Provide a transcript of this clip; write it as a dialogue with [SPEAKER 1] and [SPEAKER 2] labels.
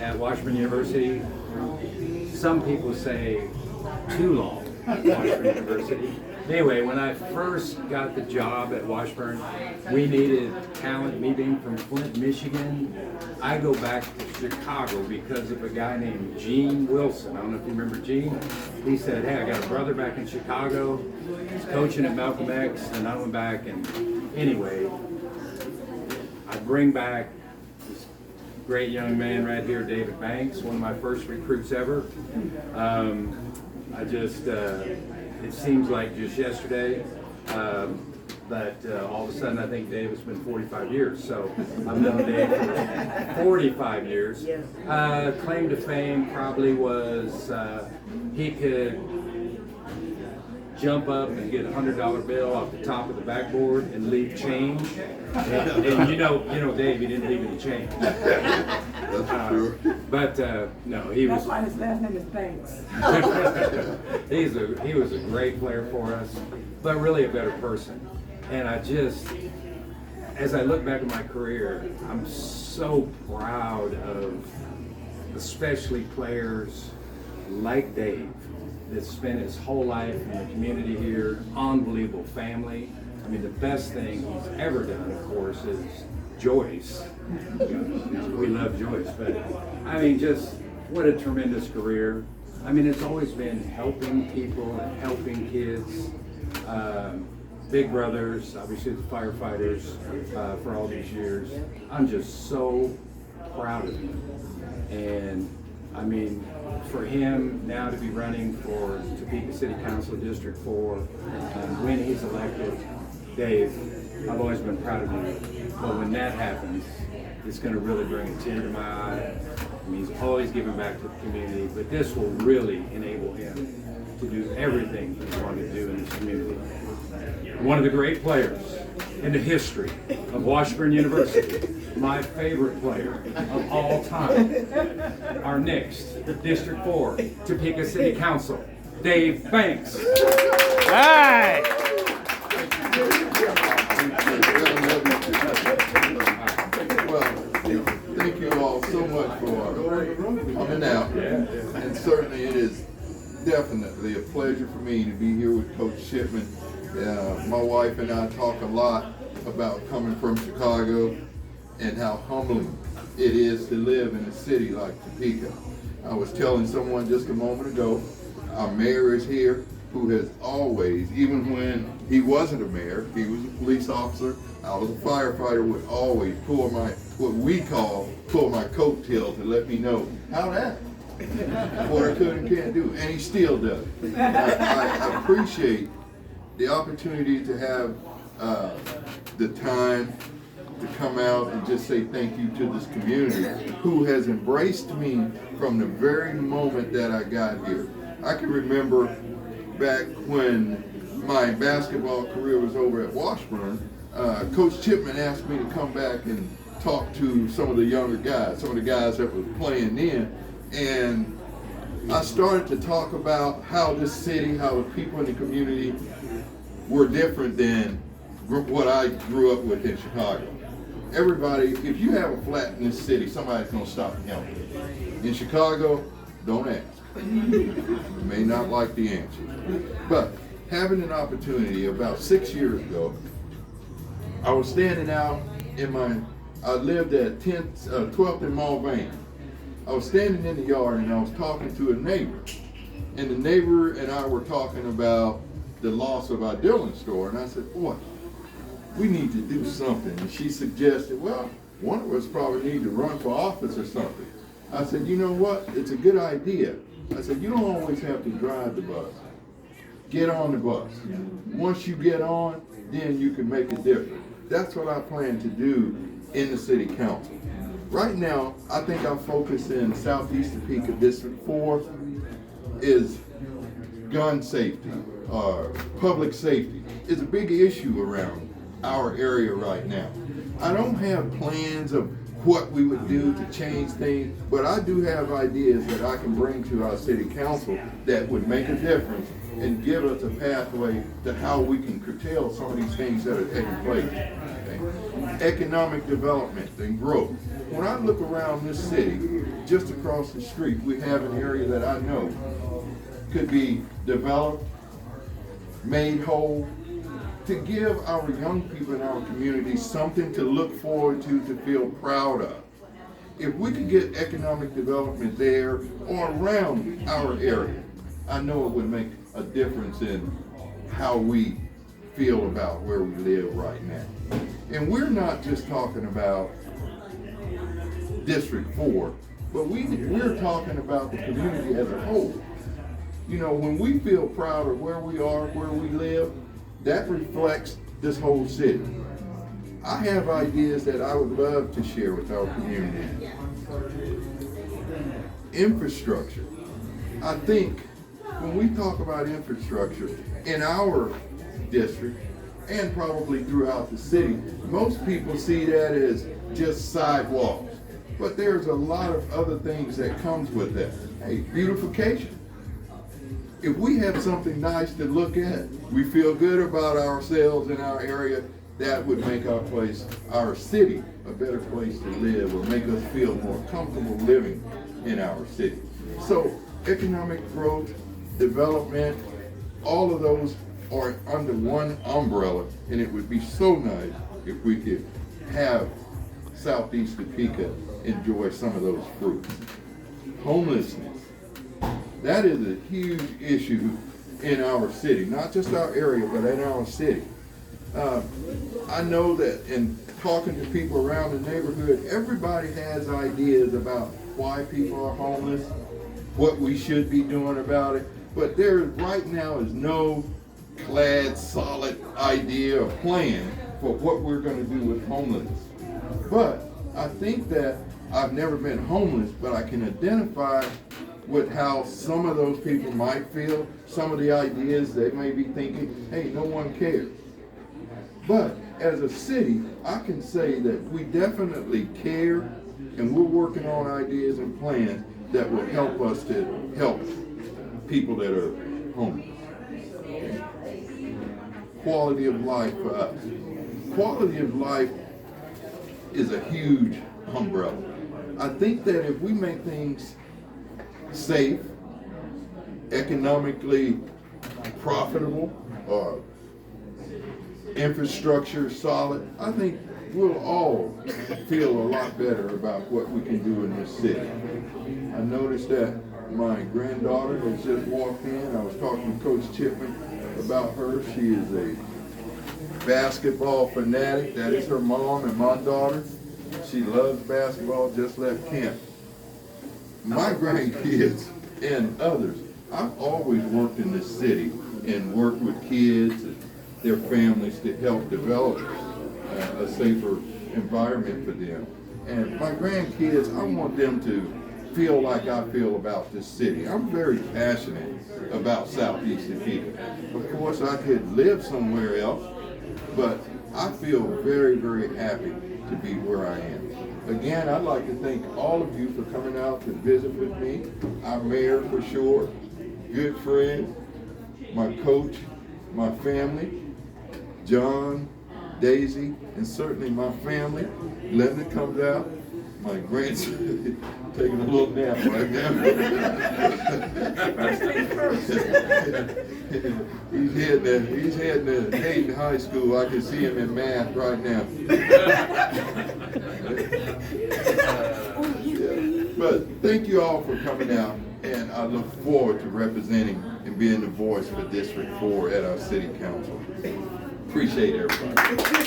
[SPEAKER 1] at Washburn University. Some people say too long at Washburn University. Anyway, when I first got the job at Washburn, we needed talent. Me being from Flint, Michigan, I go back to Chicago because of a guy named Gene Wilson. I don't know if you remember Gene. He said, hey, I got a brother back in Chicago. He's coaching at Malcolm X. And I went back, and anyway, I bring back this great young man right here, David Banks, one of my first recruits ever. It seems like just yesterday, but all of a sudden I think Dave has been 45 years. So I've known Dave for 45 years. Claim to fame probably was he could jump up and get a $100 bill off the top of the backboard and leave change. And you know, Dave, he didn't leave any change.
[SPEAKER 2] That's true.
[SPEAKER 1] But no, he was.
[SPEAKER 3] That's why his last name is Banks.
[SPEAKER 1] He was a great player for us, but really a better person. And as I look back at my career, I'm so proud of especially players like Dave that spent his whole life in the community here, unbelievable family. I mean, the best thing he's ever done, of course, is Joyce. We love Joyce, but I mean, just what a tremendous career. I mean, it's always been helping people and helping kids. Big brothers, obviously the firefighters for all these years. I'm just so proud of him. And I mean, for him now to be running for Topeka City Council District 4, when he's elected, Dave, I've always been proud of you. But when that happens, it's going to really bring a tear to my eye. I mean, he's always giving back to the community, but this will really enable him to do everything he wanted to do in this community. One of the great players in the history of Washburn University, my favorite player of all time, our next District 4 Topeka City Council, Dave Banks.
[SPEAKER 4] Hey!
[SPEAKER 2] Well, thank you all so much for coming out. And certainly it is definitely a pleasure for me to be here with Coach Shipman. My wife and I talk a lot about coming from Chicago and how humbling it is to live in a city like Topeka. I was telling someone just a moment ago, our mayor is here, who has always, even when he wasn't a mayor, he was a police officer, I was a firefighter, would always pull my, what we call, pull my coattail to let me know how that, what I could and can't do, and he still does. I appreciate the opportunity to have the time to come out and just say thank you to this community who has embraced me from the very moment that I got here. I can remember back when my basketball career was over at Washburn, Coach Chipman asked me to come back and talk to some of the younger guys, some of the guys that were playing then, and I started to talk about how this city, how the people in the community were different than what I grew up with in Chicago. Everybody, if you have a flat in this city, somebody's gonna stop and help you. In Chicago, don't ask. You may not like the answer. But having an opportunity about 6 years ago, I was standing out in I lived at 12th and Mulvane. I was standing in the yard and I was talking to a neighbor. And the neighbor and I were talking about the loss of our Dillon store. And I said, boy, we need to do something. And she suggested, well, one of us probably need to run for office or something. I said, you know what? It's a good idea. I said, you don't always have to drive the bus. Get on the bus. Once you get on, then you can make a difference. That's what I plan to do in the city council. Right now, I think our focus in Southeast Topeka District 4 is gun safety, public safety. It's a big issue around our area right now. I don't have plans of what we would do to change things, but I do have ideas that I can bring to our city council that would make a difference and give us a pathway to how we can curtail some of these things that are taking place. Okay? economic development and growth. When I look around this city, just across the street, we have an area that I know could be developed, made whole, to give our young people in our community something to look forward to feel proud of. If we could get economic development there or around our area, I know it would make a difference in how we feel about where we live right now. And we're not just talking about District 4, but we're talking about the community as a whole. You know, when we feel proud of where we are, where we live, that reflects this whole city. I have ideas that I would love to share with our community. Infrastructure. I think when we talk about infrastructure in our district and probably throughout the city, most people see that as just sidewalks. But there's a lot of other things that comes with that. Hey, beautification. If we have something nice to look at, we feel good about ourselves in our area, that would make our place, our city, a better place to live, or make us feel more comfortable living in our city. So economic growth, development, all of those are under one umbrella, and it would be so nice if we could have Southeast Topeka enjoy some of those fruits. Homelessness. That is a huge issue in our city, not just our area, but in our city. I know that in talking to people around the neighborhood, everybody has ideas about why people are homeless, what we should be doing about it, but there right now is no clad, solid idea or plan for what we're going to do with homelessness. But I think that I've never been homeless, but I can identify with how some of those people might feel, some of the ideas they may be thinking, hey, no one cares. But as a city, I can say that we definitely care, and we're working on ideas and plans that will help us to help people that are homeless. Quality of life for us. Quality of life is a huge umbrella. I think that if we make things safe, economically profitable, or infrastructure solid, I think we'll all feel a lot better about what we can do in this city. I noticed that my granddaughter has just walked in. I was talking to Coach Chipman about her. She is a basketball fanatic. That is her mom and my daughter. She loves basketball, just left camp. My grandkids and others, I've always worked in this city and worked with kids and their families to help develop a safer environment for them. And my grandkids, I want them to feel like I feel about this city. I'm very passionate about Southeast Topeka. Of course, I could live somewhere else, but I feel very, very happy to be where I am. Again, I'd like to thank all of you for coming out to visit with me. Our mayor, for sure, good friend, my coach, my family, John, Daisy, and certainly my family. Linda comes out. My grandson taking a little nap right now. he's heading to Hayden High School. I can see him in math right now. But thank you all for coming out, and I look forward to representing and being the voice for District 4 at our City Council. Appreciate everybody.